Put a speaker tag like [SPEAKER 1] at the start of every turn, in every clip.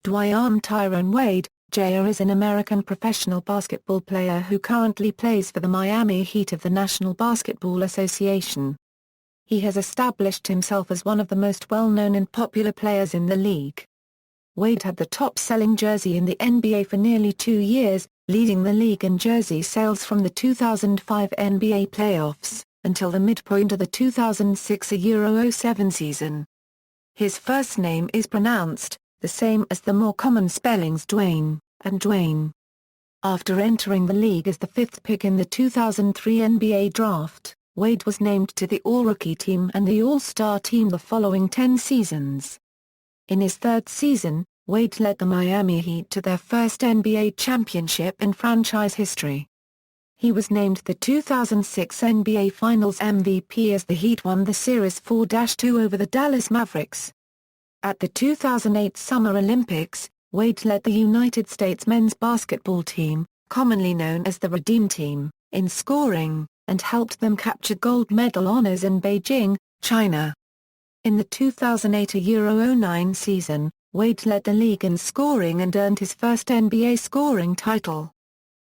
[SPEAKER 1] Dwyane Tyrone Wade, Jr. is an American professional basketball player who currently plays for the Miami Heat of the National Basketball Association. He has established himself as one of the most well-known and popular players in the league. Wade had the top-selling jersey in the NBA for nearly 2 years, leading the league in jersey sales from the 2005 NBA playoffs, until the midpoint of the 2006-07 season. His first name is pronounced the same as the more common spellings Dwayne and Dwayne. After entering the league as the 5th pick in the 2003 NBA draft, Wade was named to the All-Rookie team and the All-Star team the following 10 seasons. In his third season, Wade led the Miami Heat to their first NBA championship in franchise history. He was named the 2006 NBA Finals MVP as the Heat won the Series 4-2 over the Dallas Mavericks. At the 2008 Summer Olympics, Wade led the United States men's basketball team, commonly known as the Redeem Team, in scoring, and helped them capture gold medal honors in Beijing, China. In the 2008-09 season, Wade led the league in scoring and earned his first NBA scoring title.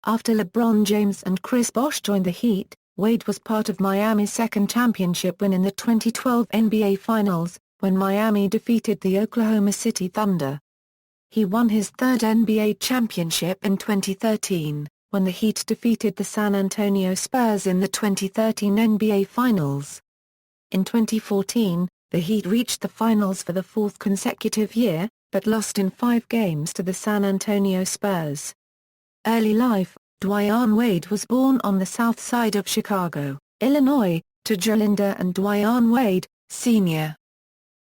[SPEAKER 1] After LeBron James and Chris Bosh joined the Heat, Wade was part of Miami's second championship win in the 2012 NBA Finals, when Miami defeated the Oklahoma City Thunder. He won his third NBA championship in 2013, when the Heat defeated the San Antonio Spurs in the 2013 NBA Finals. In 2014, the Heat reached the finals for the 4th consecutive year, but lost in 5 games to the San Antonio Spurs. Early life: Dwyane Wade was born on the south side of Chicago, Illinois, to Jolinda and Dwyane Wade, Sr.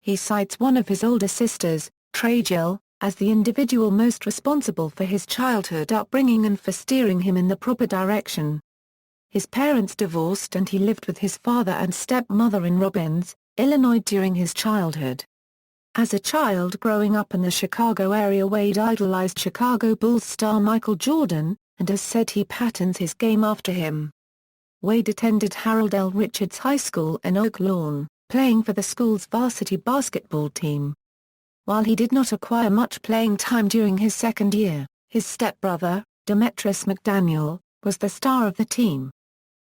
[SPEAKER 1] He cites one of his older sisters, Jill, as the individual most responsible for his childhood upbringing and for steering him in the proper direction. His parents divorced and he lived with his father and stepmother in Robbins, Illinois during his childhood. As a child growing up in the Chicago area, Wade idolized Chicago Bulls star Michael Jordan, and has said he patterns his game after him. Wade attended Harold L. Richards High School in Oak Lawn, playing for the school's varsity basketball team. While he did not acquire much playing time during his second year, his stepbrother, Demetrius McDaniel, was the star of the team.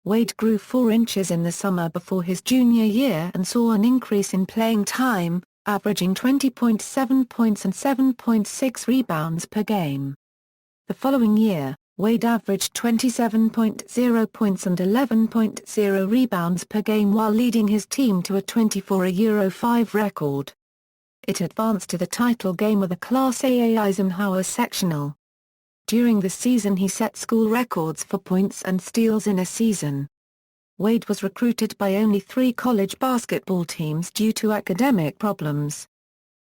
[SPEAKER 1] Wade grew 4 inches in the summer before his junior year and saw an increase in playing time, averaging 20.7 points and 7.6 rebounds per game. The following year, Wade averaged 27.0 points and 11.0 rebounds per game while leading his team to a 24-5 record. It advanced to the title game of the Class AA Eisenhower Sectional. During the season he set school records for points and steals in a season. Wade was recruited by only 3 college basketball teams due to academic problems.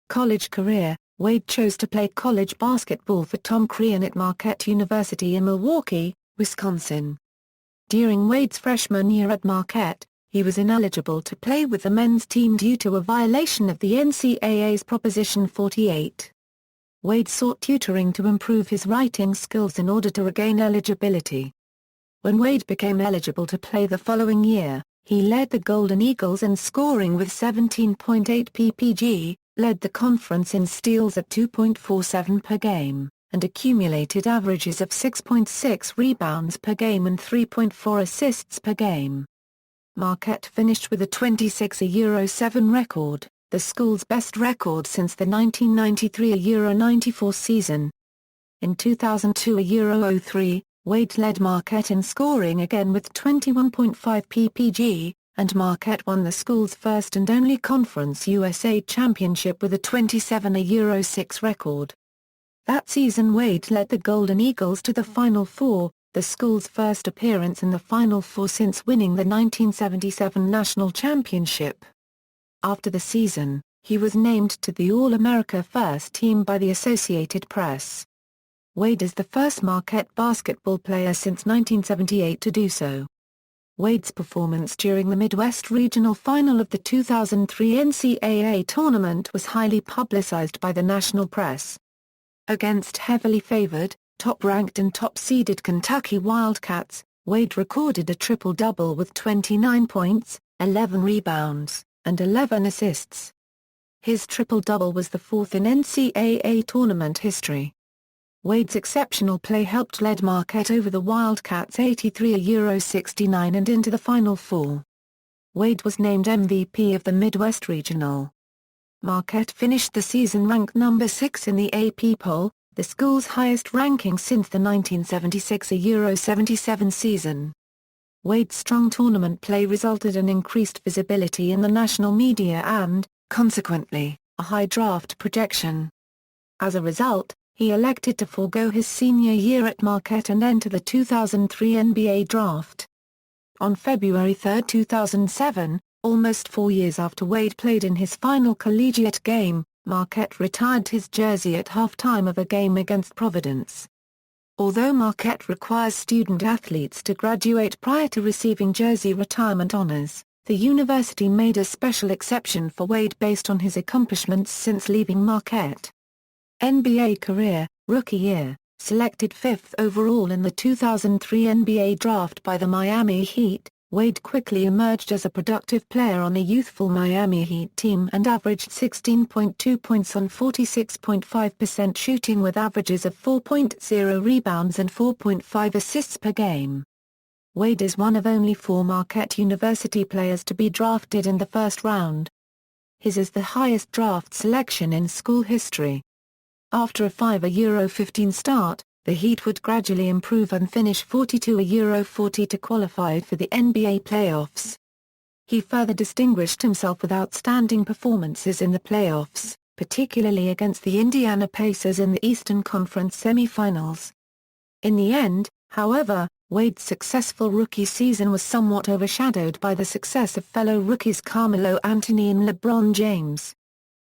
[SPEAKER 1] College career: Wade chose to play college basketball for Tom Crean at Marquette University in Milwaukee, Wisconsin. During Wade's freshman year at Marquette, he was ineligible to play with the men's team due to a violation of the NCAA's Proposition 48. Wade sought tutoring to improve his writing skills in order to regain eligibility. When Wade became eligible to play the following year, he led the Golden Eagles in scoring with 17.8 ppg, led the conference in steals at 2.47 per game, and accumulated averages of 6.6 rebounds per game and 3.4 assists per game. Marquette finished with a 26-7 record, the school's best record since the 1993-94 season. In 2002-03, Wade led Marquette in scoring again with 21.5 ppg, and Marquette won the school's first and only Conference USA championship with a 27-6 record. That season Wade led the Golden Eagles to the Final Four, the school's first appearance in the Final Four since winning the 1977 national championship. After the season, he was named to the All-America First Team by the Associated Press. Wade is the first Marquette basketball player since 1978 to do so. Wade's performance during the Midwest Regional Final of the 2003 NCAA tournament was highly publicized by the national press. Against heavily favored, top-ranked and top-seeded Kentucky Wildcats, Wade recorded a triple-double with 29 points, 11 rebounds, and 11 assists. His triple-double was the fourth in NCAA tournament history. Wade's exceptional play helped lead Marquette over the Wildcats 83-69 and into the Final Four. Wade was named MVP of the Midwest Regional. Marquette finished the season ranked number 6 in the AP poll, the school's highest ranking since the 1976-77 season. Wade's strong tournament play resulted in increased visibility in the national media and, consequently, a high draft projection. As a result, he elected to forego his senior year at Marquette and enter the 2003 NBA draft. On February 3, 2007, almost 4 years after Wade played in his final collegiate game, Marquette retired his jersey at halftime of a game against Providence. Although Marquette requires student-athletes to graduate prior to receiving jersey retirement honors, the university made a special exception for Wade based on his accomplishments since leaving Marquette. NBA career, rookie year, selected 5th overall in the 2003 NBA draft by the Miami Heat, Wade quickly emerged as a productive player on a youthful Miami Heat team and averaged 16.2 points on 46.5% shooting with averages of 4.0 rebounds and 4.5 assists per game. Wade is one of only 4 Marquette University players to be drafted in the first round. His is the highest draft selection in school history. After a 5-15 start, the Heat would gradually improve and finish 42-40 to qualify for the NBA playoffs. He further distinguished himself with outstanding performances in the playoffs, particularly against the Indiana Pacers in the Eastern Conference semifinals. In the end, however, Wade's successful rookie season was somewhat overshadowed by the success of fellow rookies Carmelo Anthony and LeBron James.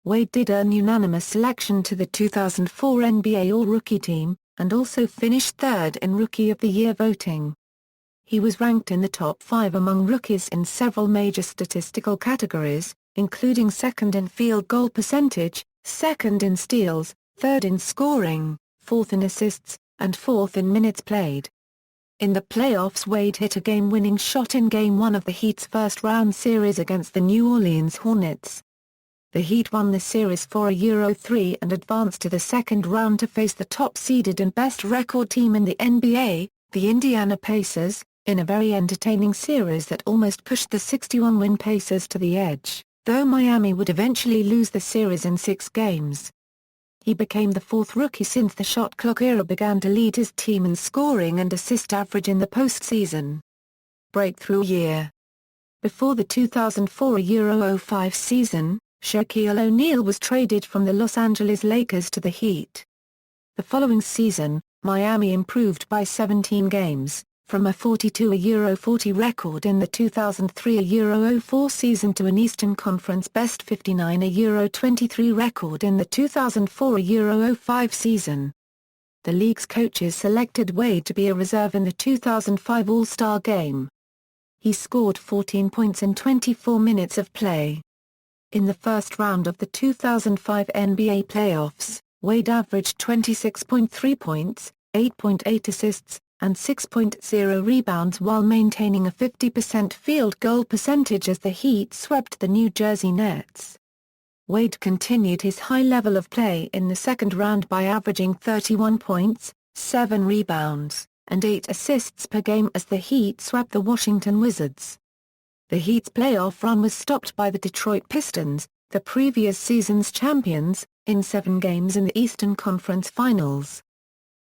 [SPEAKER 1] Wade did earn unanimous selection to the 2004 NBA All-Rookie team, and also finished third in Rookie of the Year voting. He was ranked in the top 5 among rookies in several major statistical categories, including second in field goal percentage, second in steals, third in scoring, fourth in assists, and fourth in minutes played. In the playoffs, Wade hit a game-winning shot in Game 1 of the Heat's first-round series against the New Orleans Hornets. The Heat won the series 4-3 and advanced to the second round to face the top-seeded and best record team in the NBA, the Indiana Pacers, in a very entertaining series that almost pushed the 61-win Pacers to the edge, though Miami would eventually lose the series in 6 games. He became the 4th rookie since the shot clock era began to lead his team in scoring and assist average in the postseason. Breakthrough year. Before the 2004-05 season, Shaquille O'Neal was traded from the Los Angeles Lakers to the Heat. The following season, Miami improved by 17 games, from a 42-40 record in the 2003-04 season to an Eastern Conference Best 59-23 record in the 2004-05 season. The league's coaches selected Wade to be a reserve in the 2005 All-Star Game. He scored 14 points in 24 minutes of play. In the first round of the 2005 NBA playoffs, Wade averaged 26.3 points, 8.8 assists, and 6.0 rebounds while maintaining a 50% field goal percentage as the Heat swept the New Jersey Nets. Wade continued his high level of play in the second round by averaging 31 points, 7 rebounds, and 8 assists per game as the Heat swept the Washington Wizards. The Heat's playoff run was stopped by the Detroit Pistons, the previous season's champions, in 7 games in the Eastern Conference Finals.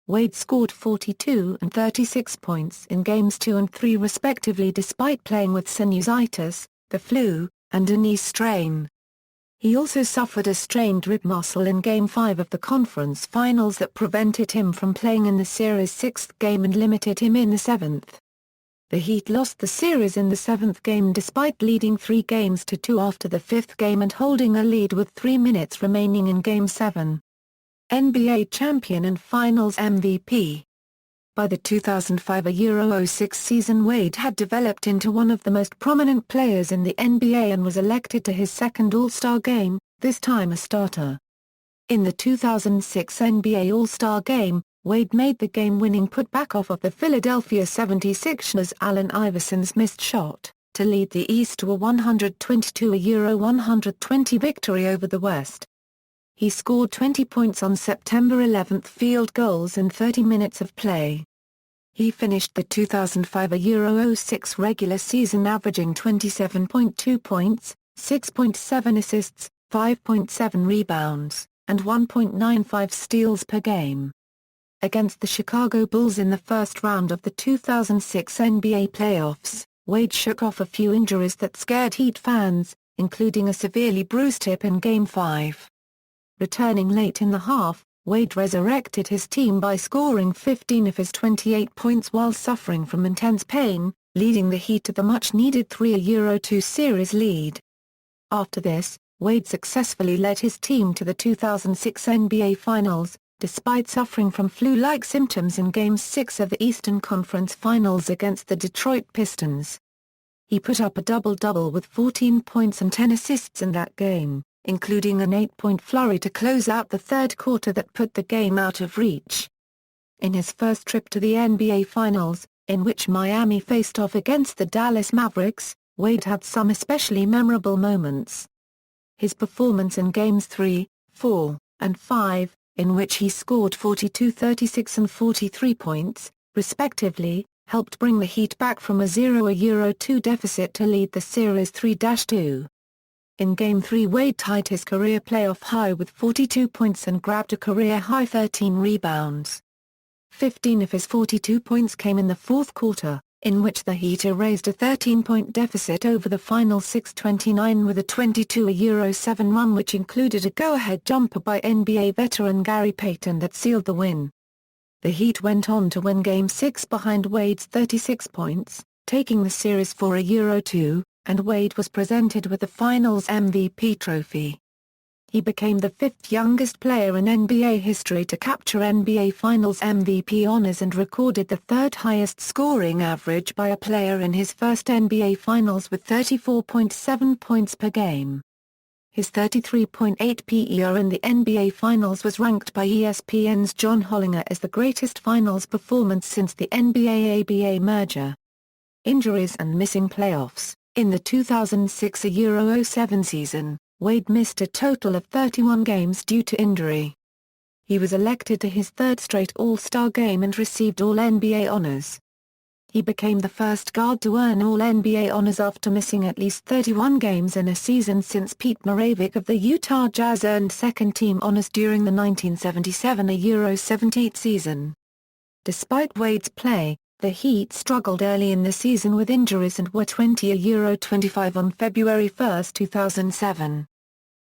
[SPEAKER 1] Wade scored 42 and 36 points in Games 2 and 3 respectively despite playing with sinusitis, the flu, and a knee strain. He also suffered a strained rib muscle in Game 5 of the conference finals that prevented him from playing in the series' 6th game and limited him in the 7th. The Heat lost the series in the 7th game despite leading 3-2 after the 5th game and holding a lead with 3 minutes remaining in Game 7. NBA champion and Finals MVP. By the 2005-06 season, Wade had developed into one of the most prominent players in the NBA and was elected to his second All-Star game, this time a starter. In the 2006 NBA All-Star game, Wade made the game-winning putback off of the Philadelphia 76ers' Allen Iverson's missed shot, to lead the East to a 122-120 victory over the West. He scored 20 points on September 11 field goals in 30 minutes of play. He finished the 2005-06 regular season averaging 27.2 points, 6.7 assists, 5.7 rebounds, and 1.95 steals per game. Against the Chicago Bulls in the first round of the 2006 NBA playoffs, Wade shook off a few injuries that scared Heat fans, including a severely bruised hip in Game 5. Returning late in the half, Wade resurrected his team by scoring 15 of his 28 points while suffering from intense pain, leading the Heat to the much-needed 3-2 series lead. After this, Wade successfully led his team to the 2006 NBA Finals, despite suffering from flu-like symptoms in Game 6 of the Eastern Conference Finals against the Detroit Pistons. He put up a double-double with 14 points and 10 assists in that game, including an 8-point flurry to close out the third quarter that put the game out of reach. In his first trip to the NBA Finals, in which Miami faced off against the Dallas Mavericks, Wade had some especially memorable moments. His performance in Games 3, 4, and 5, in which he scored 42, 36 and 43 points, respectively, helped bring the Heat back from a 0-2 deficit to lead the series 3-2. In Game 3 Wade tied his career playoff high with 42 points and grabbed a career-high 13 rebounds. 15 of his 42 points came in the fourth quarter, in which the Heat erased a 13-point deficit over the final 6:29 with a 22-7 run which included a go-ahead jumper by NBA veteran Gary Payton that sealed the win. The Heat went on to win Game 6 behind Wade's 36 points, taking the series 4-2, and Wade was presented with the Finals MVP trophy. He became the fifth youngest player in NBA history to capture NBA Finals MVP honors and recorded the third highest scoring average by a player in his first NBA Finals with 34.7 points per game. His 33.8 PER in the NBA Finals was ranked by ESPN's John Hollinger as the greatest Finals performance since the NBA-ABA merger. Injuries and missing playoffs. In the 2006-07 season, Wade missed a total of 31 games due to injury. He was elected to his third straight All-Star game and received All-NBA honors. He became the first guard to earn All-NBA honors after missing at least 31 games in a season since Pete Maravich of the Utah Jazz earned second-team honors during the 1977-78 season. Despite Wade's play, the Heat struggled early in the season with injuries and were 20-25 on February 1, 2007.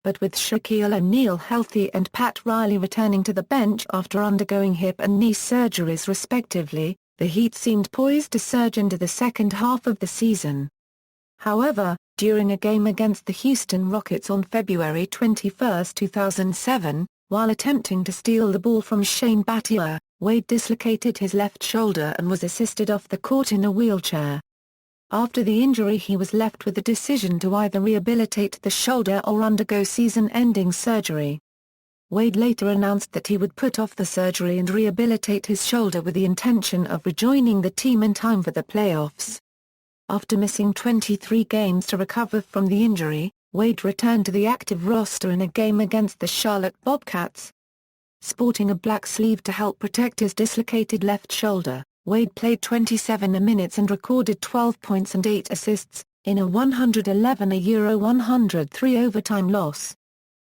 [SPEAKER 1] But with Shaquille O'Neal healthy and Pat Riley returning to the bench after undergoing hip and knee surgeries respectively, the Heat seemed poised to surge into the second half of the season. However, during a game against the Houston Rockets on February 21, 2007, while attempting to steal the ball from Shane Battier, Wade dislocated his left shoulder and was assisted off the court in a wheelchair. After the injury he was left with the decision to either rehabilitate the shoulder or undergo season-ending surgery. Wade later announced that he would put off the surgery and rehabilitate his shoulder with the intention of rejoining the team in time for the playoffs. After missing 23 games to recover from the injury, Wade returned to the active roster in a game against the Charlotte Bobcats. Sporting a black sleeve to help protect his dislocated left shoulder, Wade played 27 minutes and recorded 12 points and 8 assists, in a 111-103 overtime loss.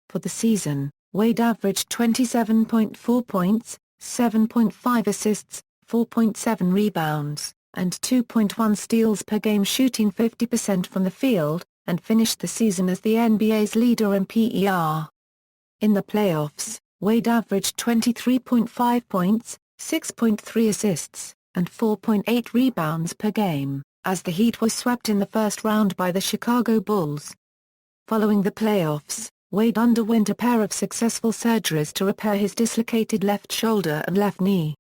[SPEAKER 1] For the season, Wade averaged 27.4 points, 7.5 assists, 4.7 rebounds, and 2.1 steals per game shooting 50% from the field, and finished the season as the NBA's leader in PER. In the playoffs, Wade averaged 23.5 points, 6.3 assists, and 4.8 rebounds per game, as the Heat was swept in the first round by the Chicago Bulls. Following the playoffs, Wade underwent a pair of successful surgeries to repair his dislocated left shoulder and left knee.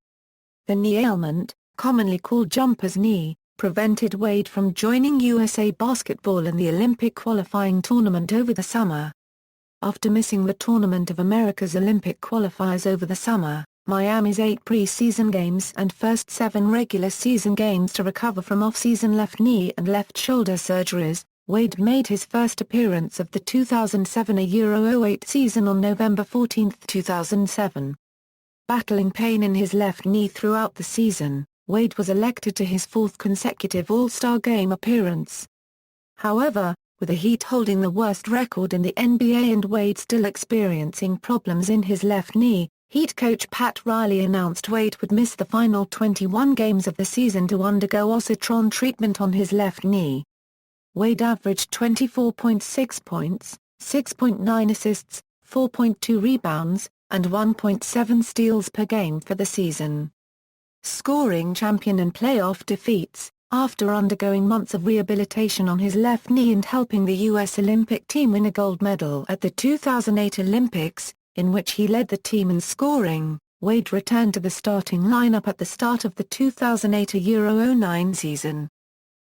[SPEAKER 1] The knee ailment, commonly called jumper's knee, prevented Wade from joining USA Basketball in the Olympic qualifying tournament over the summer. After missing the Tournament of America's Olympic qualifiers over the summer, Miami's 8 preseason games and first 7 regular season games to recover from off-season left knee and left shoulder surgeries, Wade made his first appearance of the 2007-08 season on November 14, 2007. Battling pain in his left knee throughout the season, Wade was elected to his 4th consecutive All-Star Game appearance. However, with the Heat holding the worst record in the NBA and Wade still experiencing problems in his left knee, Heat coach Pat Riley announced Wade would miss the final 21 games of the season to undergo oxytron treatment on his left knee. Wade averaged 24.6 points, 6.9 assists, 4.2 rebounds, and 1.7 steals per game for the season. Scoring champion and playoff defeats. After undergoing months of rehabilitation on his left knee and helping the U.S. Olympic team win a gold medal at the 2008 Olympics, in which he led the team in scoring, Wade returned to the starting lineup at the start of the 2008-09 season.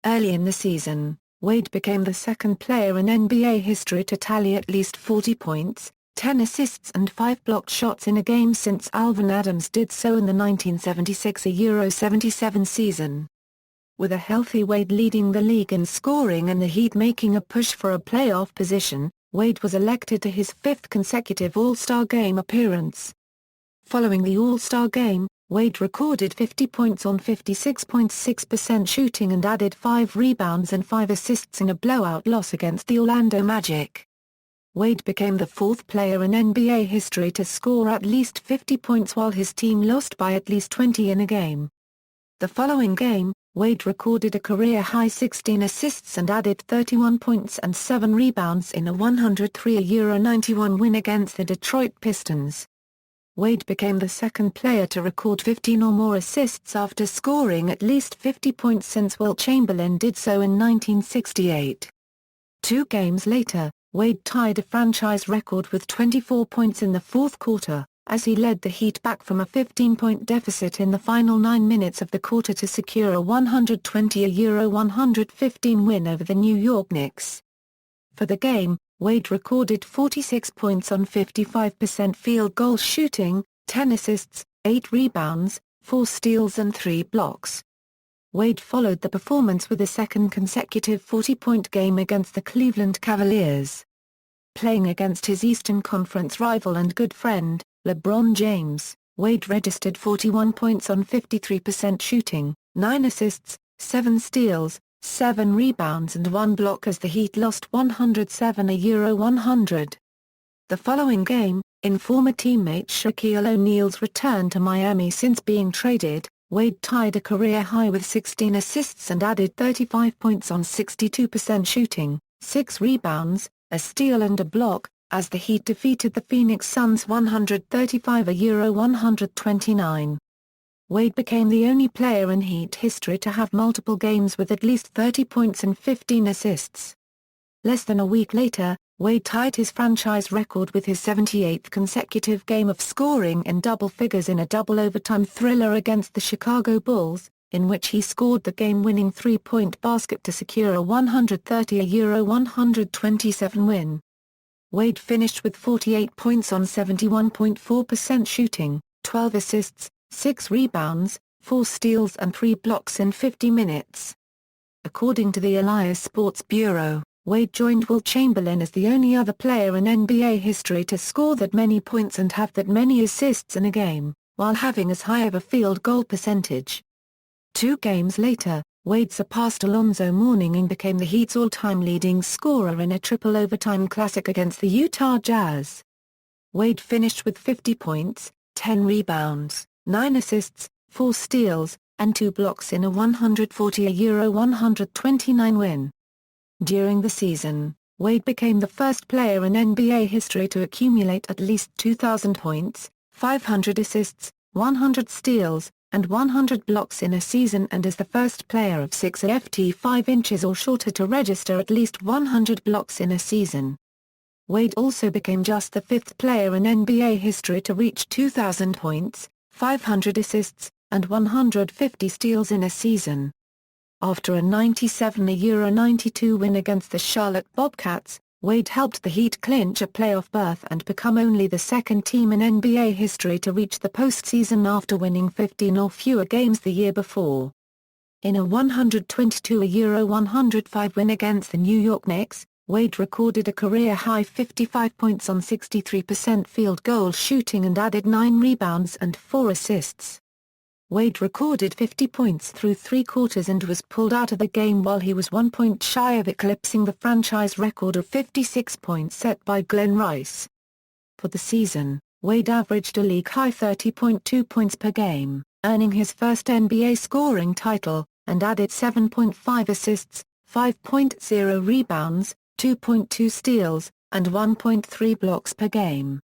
[SPEAKER 1] Early in the season, Wade became the second player in NBA history to tally at least 40 points, 10 assists and 5 blocked shots in a game since Alvin Adams did so in the 1976-77 season. With a healthy Wade leading the league in scoring and the Heat making a push for a playoff position, Wade was elected to his 5th consecutive All-Star Game appearance. Following the All-Star Game, Wade recorded 50 points on 56.6% shooting and added 5 rebounds and 5 assists in a blowout loss against the Orlando Magic. Wade became the 4th player in NBA history to score at least 50 points while his team lost by at least 20 in a game. The following game, Wade recorded a career-high 16 assists and added 31 points and 7 rebounds in a 103-91 win against the Detroit Pistons. Wade became the second player to record 15 or more assists after scoring at least 50 points since Wilt Chamberlain did so in 1968. 2 games later, Wade tied a franchise record with 24 points in the 4th quarter, as he led the Heat back from a 15-point deficit in the final 9 minutes of the quarter to secure a 120-115 win over the New York Knicks. For the game, Wade recorded 46 points on 55% field goal shooting, 10 assists, 8 rebounds, 4 steals and 3 blocks. Wade followed the performance with a second consecutive 40-point game against the Cleveland Cavaliers. Playing against his Eastern Conference rival and good friend, LeBron James, Wade registered 41 points on 53% shooting, 9 assists, 7 steals, 7 rebounds and 1 block as the Heat lost 107-100. The following game, in former teammate Shaquille O'Neal's return to Miami since being traded, Wade tied a career high with 16 assists and added 35 points on 62% shooting, 6 rebounds, a steal and a block, as the Heat defeated the Phoenix Suns 135-129. Wade became the only player in Heat history to have multiple games with at least 30 points and 15 assists. Less than a week later, Wade tied his franchise record with his 78th consecutive game of scoring in double figures in a double overtime thriller against the Chicago Bulls, in which he scored the game-winning 3-point basket to secure a 130-127 win. Wade finished with 48 points on 71.4% shooting, 12 assists, 6 rebounds, 4 steals and 3 blocks in 50 minutes. According to the Elias Sports Bureau, Wade joined Wilt Chamberlain as the only other player in NBA history to score that many points and have that many assists in a game, while having as high of a field goal percentage. 2 games later, Wade surpassed Alonzo Mourning and became the Heat's all-time leading scorer in a triple overtime classic against the Utah Jazz. Wade finished with 50 points, 10 rebounds, 9 assists, 4 steals, and 2 blocks in a 140-129 win. During the season, Wade became the first player in NBA history to accumulate at least 2,000 points, 500 assists, 100 steals, and 100 blocks in a season and is the first player of 6'5" 5 inches or shorter to register at least 100 blocks in a season. Wade also became just the 5th player in NBA history to reach 2,000 points, 500 assists, and 150 steals in a season. After a 97-92 win against the Charlotte Bobcats, Wade helped the Heat clinch a playoff berth and become only the second team in NBA history to reach the postseason after winning 15 or fewer games the year before. In a 122-105 win against the New York Knicks, Wade recorded a career-high 55 points on 63% field goal shooting and added 9 rebounds and 4 assists. Wade recorded 50 points through 3 quarters and was pulled out of the game while he was 1 point shy of eclipsing the franchise record of 56 points set by Glenn Rice. For the season, Wade averaged a league-high 30.2 points per game, earning his first NBA scoring title, and added 7.5 assists, 5.0 rebounds, 2.2 steals, and 1.3 blocks per game.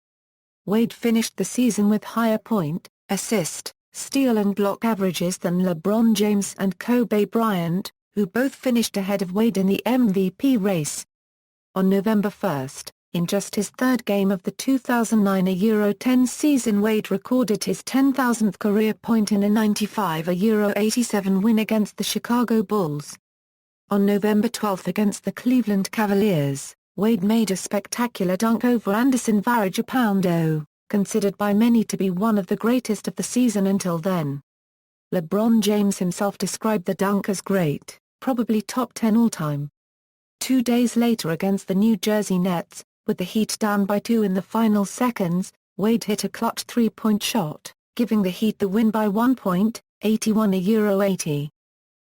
[SPEAKER 1] Wade finished the season with higher point, assist, steal and block averages than LeBron James and Kobe Bryant, who both finished ahead of Wade in the MVP race. On November 1, in just his third game of the 2009 Euro 10 season, Wade recorded his 10,000th career point in a 95 Euro 87 win against the Chicago Bulls. On November 12 against the Cleveland Cavaliers, Wade made a spectacular dunk over Anderson Varejao, considered by many to be one of the greatest of the season until then. LeBron James himself described the dunk as great, probably top 10 all-time. 2 days later against the New Jersey Nets, with the Heat down by 2 in the final seconds, Wade hit a clutch 3-point shot, giving the Heat the win by 1 point, 81-80.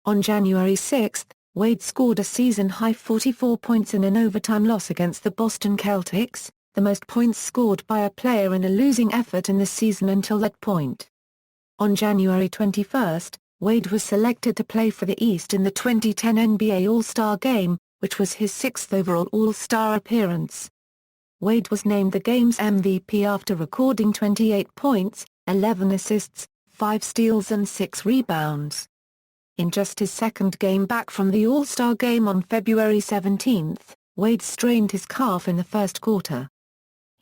[SPEAKER 1] On January 6, Wade scored a season-high 44 points in an overtime loss against the Boston Celtics, the most points scored by a player in a losing effort in the season until that point. On January 21, Wade was selected to play for the East in the 2010 NBA All-Star Game, which was his 6th overall All-Star appearance. Wade was named the game's MVP after recording 28 points, 11 assists, 5 steals and 6 rebounds. In just his second game back from the All-Star Game on February 17, Wade strained his calf in the first quarter.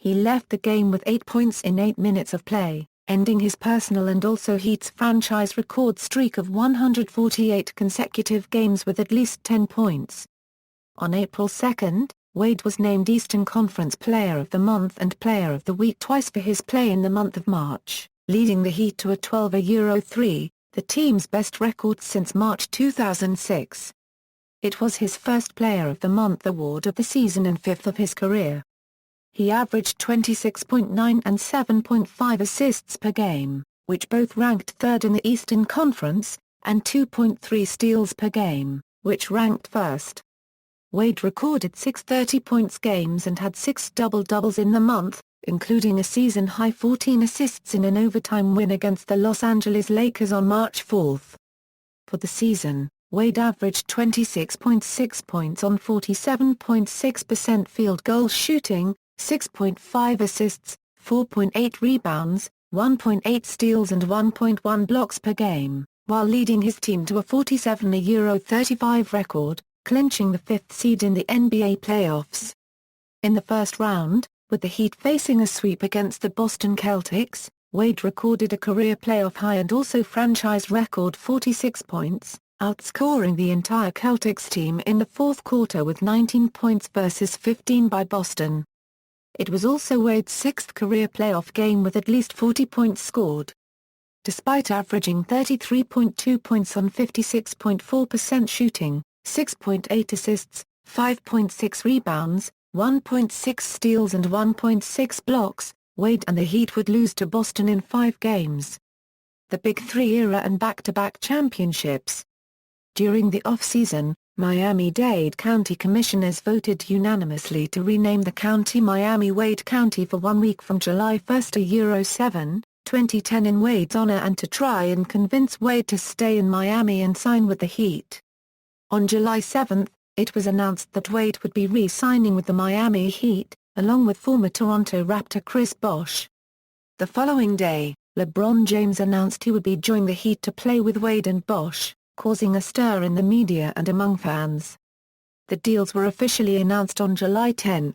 [SPEAKER 1] He left the game with 8 points in 8 minutes of play, ending his personal and also Heat's franchise record streak of 148 consecutive games with at least 10 points. On April 2, Wade was named Eastern Conference Player of the Month and Player of the Week twice for his play in the month of March, leading the Heat to a 12-3, the team's best record since March 2006. It was his first Player of the Month award of the season and 5th of his career. He averaged 26.9 and 7.5 assists per game, which both ranked third in the Eastern Conference, and 2.3 steals per game, which ranked first. Wade recorded 6 30-point games and had 6 double-doubles in the month, including a season-high 14 assists in an overtime win against the Los Angeles Lakers on March 4. For the season, Wade averaged 26.6 points on 47.6% field goal shooting, 6.5 assists, 4.8 rebounds, 1.8 steals and 1.1 blocks per game, while leading his team to a 47-35 record, clinching the 5th seed in the NBA playoffs. In the first round, with the Heat facing a sweep against the Boston Celtics, Wade recorded a career playoff high and also franchise record 46 points, outscoring the entire Celtics team in the fourth quarter with 19 points versus 15 by Boston. It was also Wade's 6th career playoff game with at least 40 points scored. Despite averaging 33.2 points on 56.4% shooting, 6.8 assists, 5.6 rebounds, 1.6 steals and 1.6 blocks, Wade and the Heat would lose to Boston in 5 games. The Big Three era and back-to-back championships. During the off-season, Miami-Dade County Commissioners voted unanimously to rename the county Miami-Wade County for 1 week from July 1 to Euro 7, 2010 in Wade's honor and to try and convince Wade to stay in Miami and sign with the Heat. On July 7, it was announced that Wade would be re-signing with the Miami Heat, along with former Toronto Raptor Chris Bosh. The following day, LeBron James announced he would be joining the Heat to play with Wade and Bosh, causing a stir in the media and among fans. The deals were officially announced on July 10.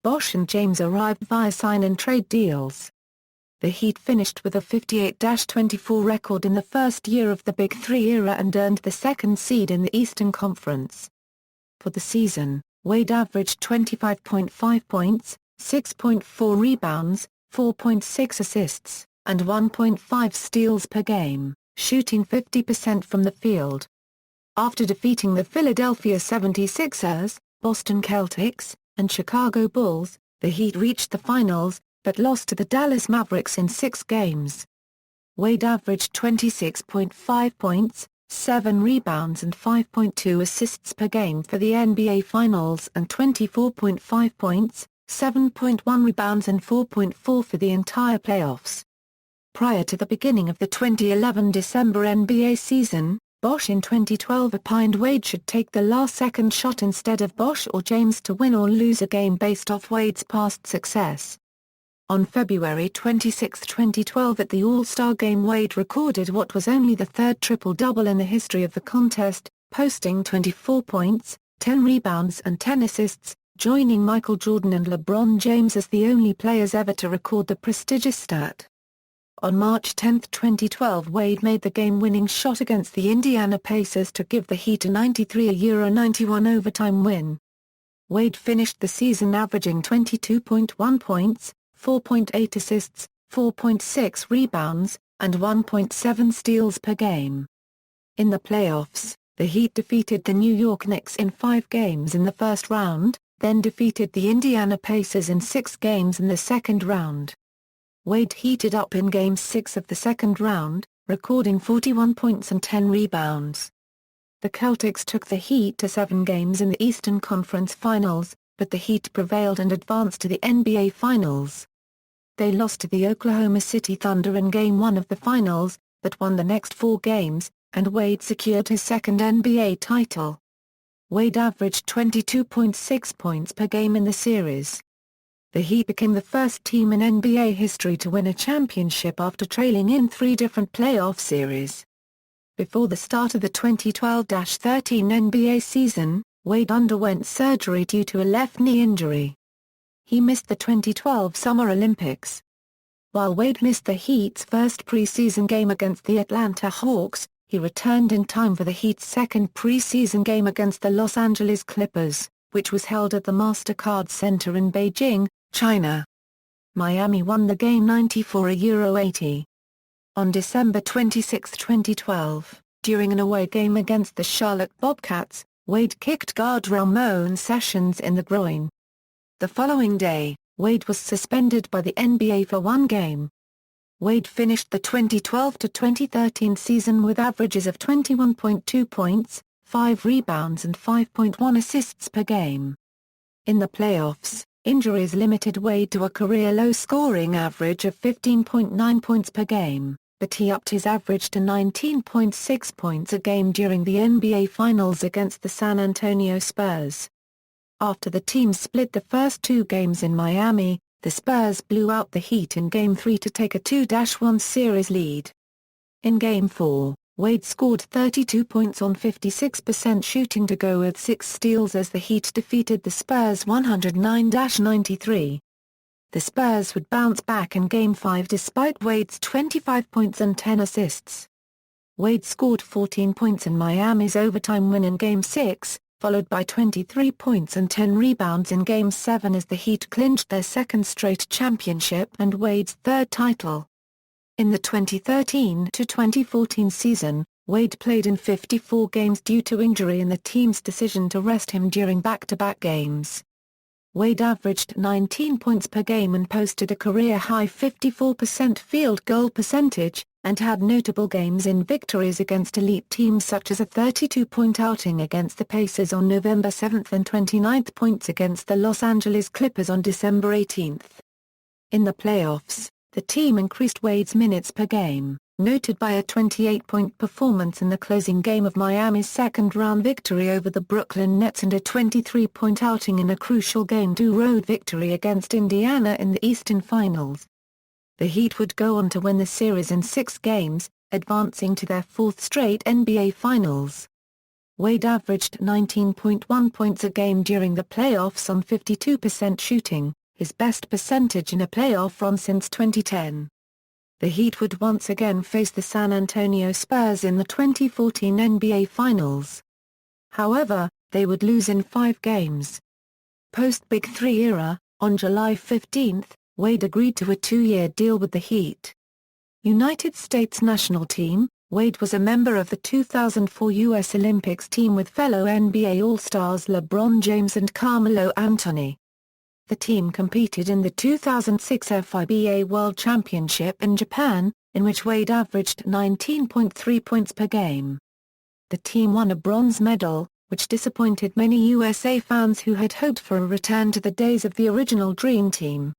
[SPEAKER 1] Bosh and James arrived via sign-and-trade deals. The Heat finished with a 58-24 record in the first year of the Big Three era and earned the 2nd seed in the Eastern Conference. For the season, Wade averaged 25.5 points, 6.4 rebounds, 4.6 assists, and 1.5 steals per game, shooting 50% from the field. After defeating the Philadelphia 76ers, Boston Celtics, and Chicago Bulls, the Heat reached the finals, but lost to the Dallas Mavericks in 6 games. Wade averaged 26.5 points, 7 rebounds and 5.2 assists per game for the NBA Finals and 24.5 points, 7.1 rebounds and 4.4 for the entire playoffs. Prior to the beginning of the 2011 December NBA season, Bosh in 2012 opined Wade should take the last-second shot instead of Bosh or James to win or lose a game based off Wade's past success. On February 26, 2012 at the All-Star Game, Wade recorded what was only the third triple-double in the history of the contest, posting 24 points, 10 rebounds and 10 assists, joining Michael Jordan and LeBron James as the only players ever to record the prestigious stat. On March 10, 2012, Wade made the game-winning shot against the Indiana Pacers to give the Heat a 93-91 overtime win. Wade finished the season averaging 22.1 points, 4.8 assists, 4.6 rebounds, and 1.7 steals per game. In the playoffs, the Heat defeated the New York Knicks in 5 games in the first round, then defeated the Indiana Pacers in 6 games in the second round. Wade heated up in Game 6 of the second round, recording 41 points and 10 rebounds. The Celtics took the Heat to 7 games in the Eastern Conference Finals, but the Heat prevailed and advanced to the NBA Finals. They lost to the Oklahoma City Thunder in Game 1 of the Finals, but won the next 4 games, and Wade secured his second NBA title. Wade averaged 22.6 points per game in the series. The Heat became the first team in NBA history to win a championship after trailing in 3 different playoff series. Before the start of the 2012-13 NBA season, Wade underwent surgery due to a left knee injury. He missed the 2012 Summer Olympics. While Wade missed the Heat's first preseason game against the Atlanta Hawks, he returned in time for the Heat's second preseason game against the Los Angeles Clippers, which was held at the MasterCard Center in Beijing, China. Miami won the game 94-80. On December 26, 2012, during an away game against the Charlotte Bobcats, Wade kicked guard Ramon Sessions in the groin. The following day, Wade was suspended by the NBA for 1 game. Wade finished the 2012-2013 season with averages of 21.2 points, 5 rebounds and 5.1 assists per game. In the playoffs, injuries limited Wade to a career-low scoring average of 15.9 points per game, but he upped his average to 19.6 points a game during the NBA Finals against the San Antonio Spurs. After the teams split the first 2 games in Miami, the Spurs blew out the Heat in Game 3 to take a 2-1 series lead. In Game 4, Wade scored 32 points on 56% shooting to go with 6 steals as the Heat defeated the Spurs 109-93. The Spurs would bounce back in Game 5 despite Wade's 25 points and 10 assists. Wade scored 14 points in Miami's overtime win in Game 6, followed by 23 points and 10 rebounds in Game 7 as the Heat clinched their second straight championship and Wade's third title. In the 2013-2014 season, Wade played in 54 games due to injury and the team's decision to rest him during back-to-back games. Wade averaged 19 points per game and posted a career-high 54% field goal percentage, and had notable games in victories against elite teams such as a 32-point outing against the Pacers on November 7 and 29 points against the Los Angeles Clippers on December 18. In the playoffs, the team increased Wade's minutes per game, noted by a 28-point performance in the closing game of Miami's second-round victory over the Brooklyn Nets and a 23-point outing in a crucial Game 2 road victory against Indiana in the Eastern Finals. The Heat would go on to win the series in 6 games, advancing to their 4th straight NBA Finals. Wade averaged 19.1 points a game during the playoffs on 52% shooting, his best percentage in a playoff run since 2010. The Heat would once again face the San Antonio Spurs in the 2014 NBA Finals. However, they would lose in 5 games, Post-Big Three era, on July 15, Wade agreed to a 2-year deal with the Heat. United States national team. Wade was a member of the 2004 U.S. Olympics team with fellow NBA All-Stars LeBron James and Carmelo Anthony. The team competed in the 2006 FIBA World Championship in Japan, in which Wade averaged 19.3 points per game. The team won a bronze medal, which disappointed many USA fans who had hoped for a return to the days of the original Dream Team.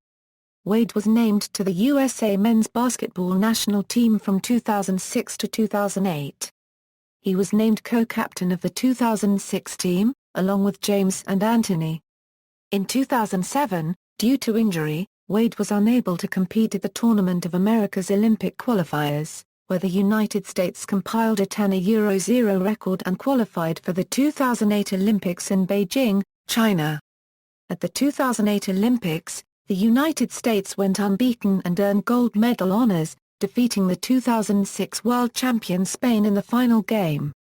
[SPEAKER 1] Wade was named to the USA men's basketball national team from 2006 to 2008. He was named co-captain of the 2006 team, along with James and Anthony. In 2007, due to injury, Wade was unable to compete at the Tournament of America's Olympic qualifiers, where the United States compiled a 10-0 record and qualified for the 2008 Olympics in Beijing, China. At the 2008 Olympics, the United States went unbeaten and earned gold medal honors, defeating the 2006 world champion Spain in the final game.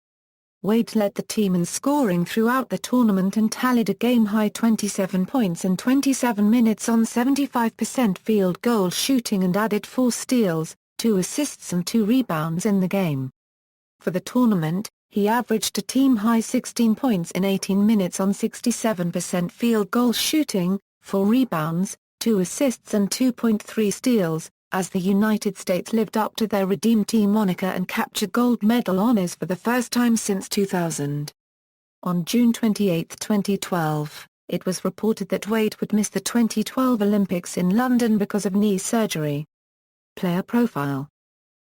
[SPEAKER 1] Wade led the team in scoring throughout the tournament and tallied a game-high 27 points in 27 minutes on 75% field goal shooting and added 4 steals, 2 assists and 2 rebounds in the game. For the tournament, he averaged a team-high 16 points in 18 minutes on 67% field goal shooting, 4 rebounds, 2 assists and 2.3 steals, as the United States lived up to their Redeem Team moniker and captured gold medal honors for the first time since 2000. On June 28, 2012, it was reported that Wade would miss the 2012 Olympics in London because of knee surgery. Player profile.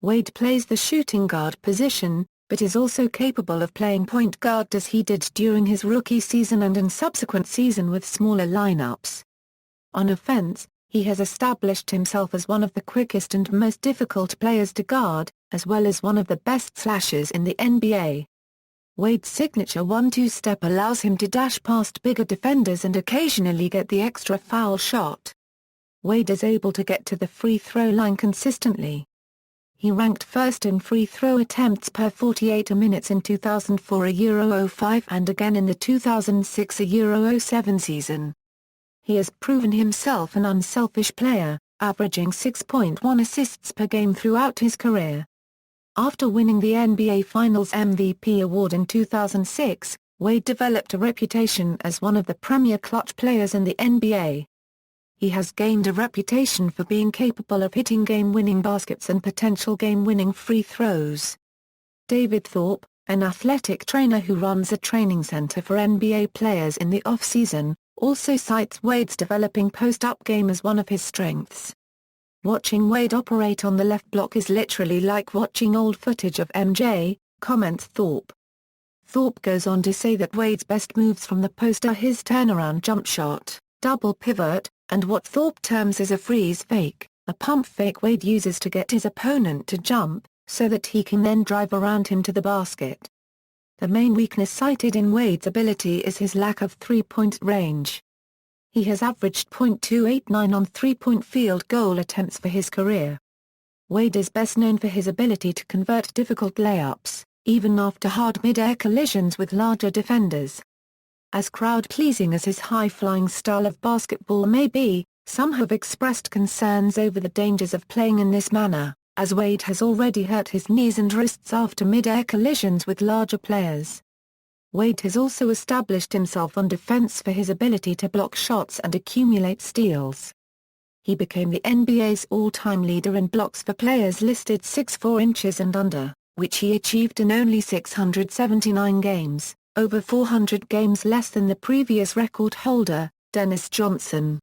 [SPEAKER 1] Wade plays the shooting guard position, but is also capable of playing point guard as he did during his rookie season and in subsequent season with smaller lineups. On offense, he has established himself as one of the quickest and most difficult players to guard, as well as one of the best slashers in the NBA. Wade's signature 1-2 step allows him to dash past bigger defenders and occasionally get the extra foul shot. Wade is able to get to the free throw line consistently. He ranked first in free throw attempts per 48 minutes in 2004 -05 and again in the 2006 -07 season. He has proven himself an unselfish player, averaging 6.1 assists per game throughout his career. After winning the NBA Finals MVP award in 2006, Wade developed a reputation as one of the premier clutch players in the NBA. He has gained a reputation for being capable of hitting game-winning baskets and potential game-winning free throws. David Thorpe, an athletic trainer who runs a training center for NBA players in the off-season, also cites Wade's developing post-up game as one of his strengths. Watching Wade operate on the left block is literally like watching old footage of MJ, comments Thorpe. Thorpe goes on to say that Wade's best moves from the post are his turnaround jump shot, double pivot, and what Thorpe terms as a freeze fake, a pump fake Wade uses to get his opponent to jump, so that he can then drive around him to the basket. The main weakness cited in Wade's ability is his lack of three-point range. He has averaged .289 on three-point field goal attempts for his career. Wade is best known for his ability to convert difficult layups, even after hard mid-air collisions with larger defenders. As crowd-pleasing as his high-flying style of basketball may be, some have expressed concerns over the dangers of playing in this manner, as Wade has already hurt his knees and wrists after mid-air collisions with larger players. Wade has also established himself on defense for his ability to block shots and accumulate steals. He became the NBA's all-time leader in blocks for players listed 6'4" inches and under, which he achieved in only 679 games, over 400 games less than the previous record holder, Dennis Johnson.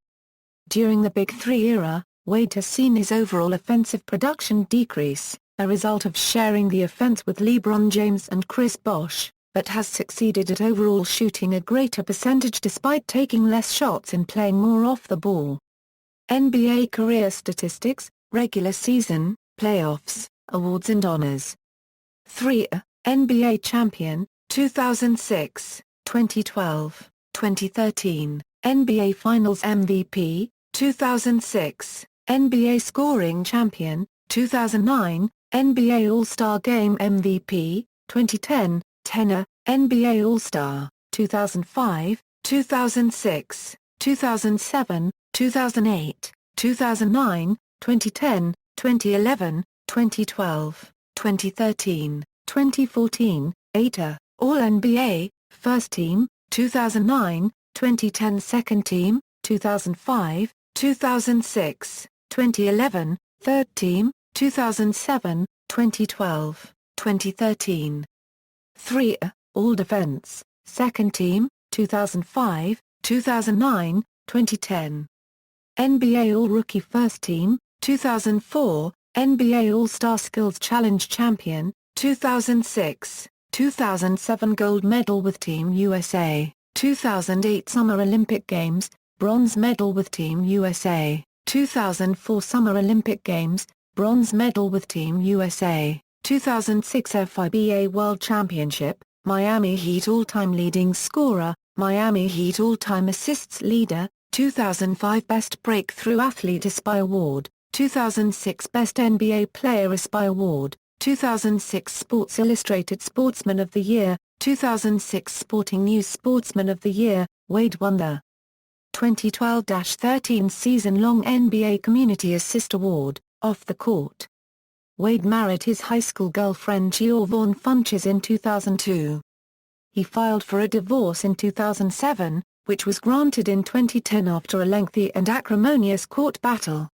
[SPEAKER 1] During the Big Three era, Wade has seen his overall offensive production decrease, a result of sharing the offense with LeBron James and Chris Bosh, but has succeeded at overall shooting a greater percentage despite taking less shots and playing more off the ball. NBA career statistics, regular season, playoffs, awards and honors. 3. NBA champion, 2006, 2012, 2013, NBA Finals MVP, 2006, NBA scoring champion, 2009, NBA All-Star Game MVP, 2010, tenor, NBA All-Star, 2005, 2006, 2007, 2008, 2009, 2010, 2011, 2012, 2013, 2014, 8 All-NBA, First Team, 2009, 2010 Second Team, 2005, 2006, 2011, Third Team, 2007, 2012, 2013. 3 All-Defense, Second Team, 2005, 2009, 2010. NBA All-Rookie First Team, 2004, NBA All-Star Skills Challenge Champion, 2006, 2007 Gold Medal with Team USA, 2008 Summer Olympic Games, Bronze Medal with Team USA, 2004 Summer Olympic Games, Bronze Medal with Team USA, 2006 FIBA World Championship, Miami Heat All-Time Leading Scorer, Miami Heat All-Time Assists Leader, 2005 Best Breakthrough Athlete ESPY Award, 2006 Best NBA Player ESPY Award, 2006 Sports Illustrated Sportsman of the Year, 2006 Sporting News Sportsman of the Year. Wade won the 2012-13 season-long NBA Community Assist Award, Off the Court. Wade married his high school girlfriend Giovanna Funches in 2002. He filed for a divorce in 2007, which was granted in 2010 after a lengthy and acrimonious court battle.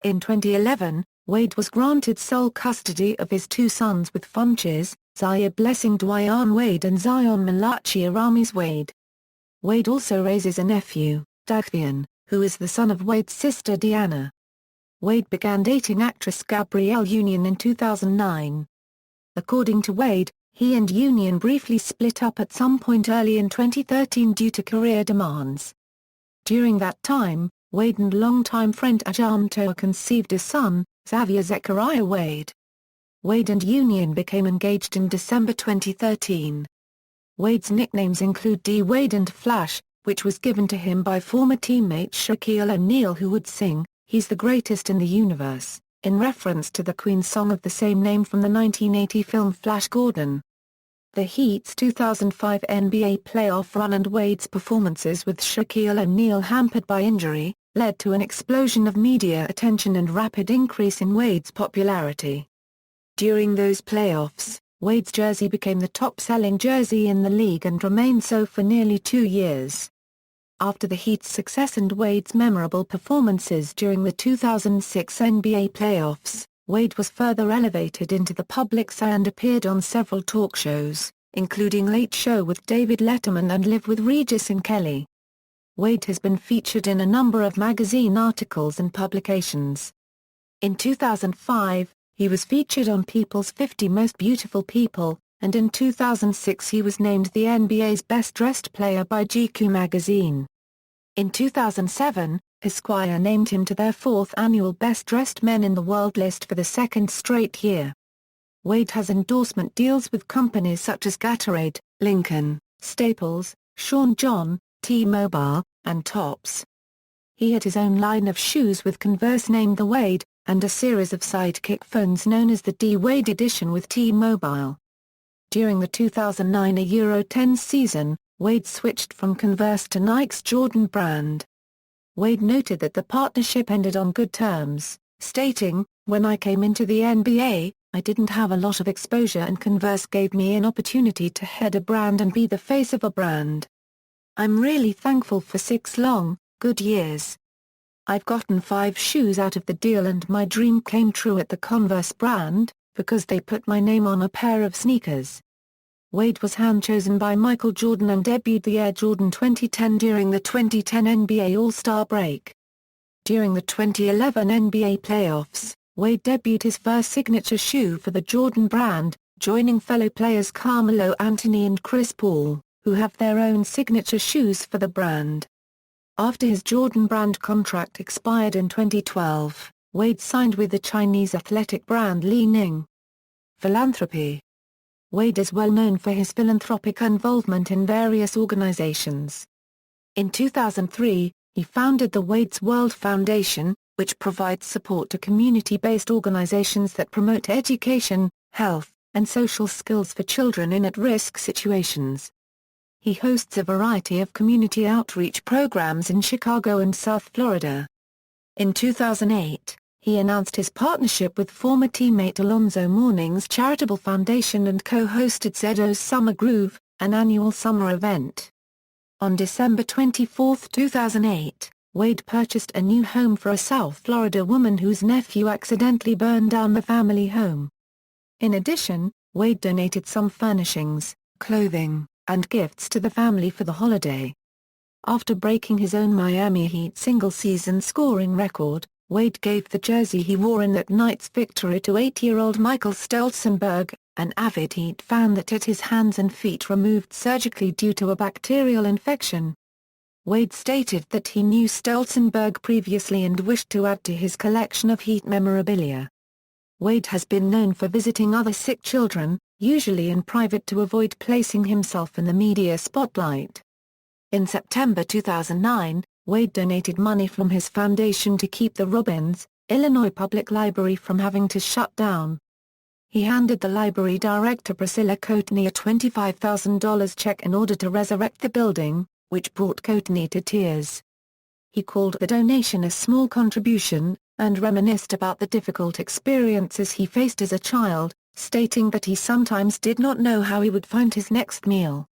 [SPEAKER 1] In 2011, Wade was granted sole custody of his two sons with Funches, Zaya Blessing Dwyane Wade and Zion Malachi Aramis Wade. Wade also raises a nephew, Dwyane, who is the son of Wade's sister Diana. Wade began dating actress Gabrielle Union in 2009. According to Wade, he and Union briefly split up at some point early in 2013 due to career demands. During that time, Wade and longtime friend Ajam Toa conceived a son, Xavier Zechariah Wade. Wade and Union became engaged in December 2013. Wade's nicknames include D. Wade and Flash, which was given to him by former teammate Shaquille O'Neal, who would sing, "He's the greatest in the universe," in reference to the Queen song of the same name from the 1980 film Flash Gordon. The Heat's 2005 NBA playoff run and Wade's performances with Shaquille O'Neal hampered by injury, led to an explosion of media attention and rapid increase in Wade's popularity. During those playoffs, Wade's jersey became the top-selling jersey in the league and remained so for nearly 2 years. After the Heat's success and Wade's memorable performances during the 2006 NBA playoffs, Wade was further elevated into the public's eye and appeared on several talk shows, including Late Show with David Letterman and Live with Regis and Kelly. Wade has been featured in a number of magazine articles and publications. In 2005, he was featured on People's 50 Most Beautiful People, and in 2006 he was named the NBA's Best Dressed Player by GQ magazine. In 2007, Esquire named him to their 4th annual Best Dressed Men in the World list for the second straight year. Wade has endorsement deals with companies such as Gatorade, Lincoln, Staples, Sean John, T-Mobile, and Topps. He had his own line of shoes with Converse named the Wade, and a series of sidekick phones known as the D-Wade edition with T-Mobile. During the 2009 Euro 10 season, Wade switched from Converse to Nike's Jordan brand. Wade noted that the partnership ended on good terms, stating, "When I came into the NBA, I didn't have a lot of exposure and Converse gave me an opportunity to head a brand and be the face of a brand. I'm really thankful for 6 long, good years. I've gotten 5 shoes out of the deal and my dream came true at the Converse brand, because they put my name on a pair of sneakers." Wade was hand-chosen by Michael Jordan and debuted the Air Jordan 2010 during the 2010 NBA All-Star break. During the 2011 NBA playoffs, Wade debuted his first signature shoe for the Jordan brand, joining fellow players Carmelo Anthony and Chris Paul, who have their own signature shoes for the brand. After his Jordan brand contract expired in 2012, Wade signed with the Chinese athletic brand Li Ning. Philanthropy. Wade is well known for his philanthropic involvement in various organizations. In 2003, he founded the Wade's World Foundation, which provides support to community-based organizations that promote education, health, and social skills for children in at-risk situations. He hosts a variety of community outreach programs in Chicago and South Florida. In 2008, he announced his partnership with former teammate Alonzo Mourning's charitable foundation and co-hosted Zeddo's Summer Groove, an annual summer event. On December 24, 2008, Wade purchased a new home for a South Florida woman whose nephew accidentally burned down the family home. In addition, Wade donated some furnishings, clothing, and gifts to the family for the holiday. After breaking his own Miami Heat single-season scoring record, Wade gave the jersey he wore in that night's victory to 8-year-old Michael Stolzenberg, an avid Heat fan that had his hands and feet removed surgically due to a bacterial infection. Wade stated that he knew Stolzenberg previously and wished to add to his collection of Heat memorabilia. Wade has been known for visiting other sick children, usually in private to avoid placing himself in the media spotlight. In September 2009, Wade donated money from his foundation to keep the Robbins, Illinois Public Library from having to shut down. He handed the library director Priscilla Courtney a $25,000 check in order to resurrect the building, which brought Courtney to tears. He called the donation a small contribution, and reminisced about the difficult experiences he faced as a child, stating that he sometimes did not know how he would find his next meal.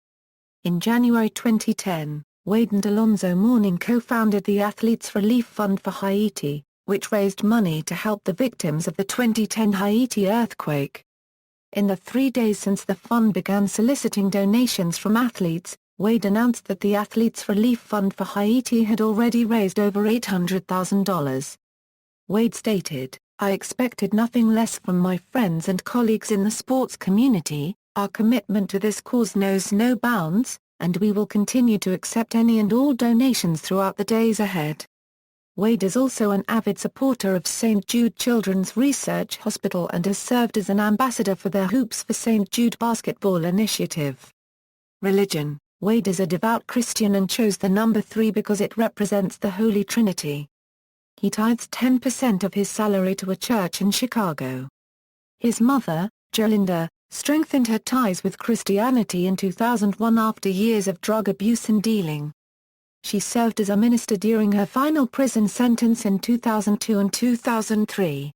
[SPEAKER 1] In January 2010, Wade and Alonzo Mourning co-founded the Athletes Relief Fund for Haiti, which raised money to help the victims of the 2010 Haiti earthquake. In the 3 days since the fund began soliciting donations from athletes, Wade announced that the Athletes Relief Fund for Haiti had already raised over $800,000. Wade stated, "I expected nothing less from my friends and colleagues in the sports community. Our commitment to this cause knows no bounds, and we will continue to accept any and all donations throughout the days ahead." Wade is also an avid supporter of St. Jude Children's Research Hospital and has served as an ambassador for their Hoops for St. Jude basketball initiative. Religion: Wade is a devout Christian and chose the number 3 because it represents the Holy Trinity. He tithes 10% of his salary to a church in Chicago. His mother, Jolinda, strengthened her ties with Christianity in 2001 after years of drug abuse and dealing. She served as a minister during her final prison sentence in 2002 and 2003.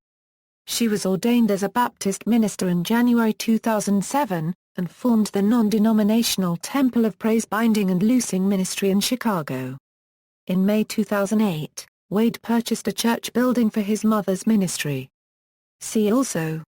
[SPEAKER 1] She was ordained as a Baptist minister in January 2007, and formed the non-denominational Temple of Praise Binding and Loosing Ministry in Chicago. In May 2008, Wade purchased a church building for his mother's ministry. See also: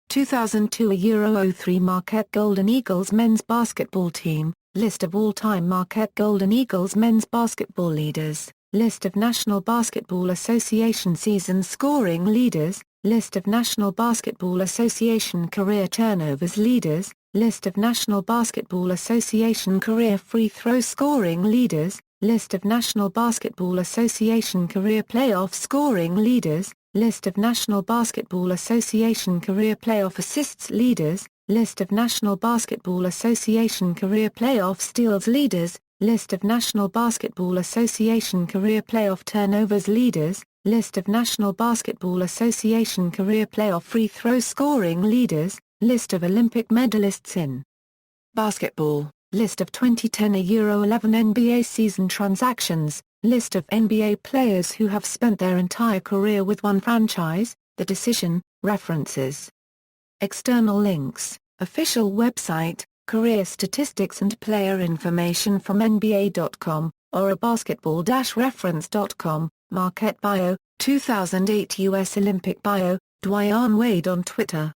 [SPEAKER 1] 2002 Euro 03 Marquette Golden Eagles men's basketball team, list of all-time Marquette Golden Eagles men's basketball leaders, list of National Basketball Association season scoring leaders, list of National Basketball Association career turnovers leaders, list of National Basketball Association career free throw scoring leaders, list of National Basketball Association career playoff scoring leaders, list of National Basketball Association career playoff assists leaders, list of National Basketball Association career playoff steals leaders, list of National Basketball Association career playoff turnovers leaders, list of National Basketball Association career playoff free throw scoring leaders, list of Olympic medalists in basketball, list of 2010 Euro 11 NBA season transactions, list of NBA players who have spent their entire career with one franchise, the decision, references. External links, official website, career statistics and player information from NBA.com, or a basketball-reference.com, Marquette bio, 2008 U.S. Olympic bio, Dwyane Wade on Twitter.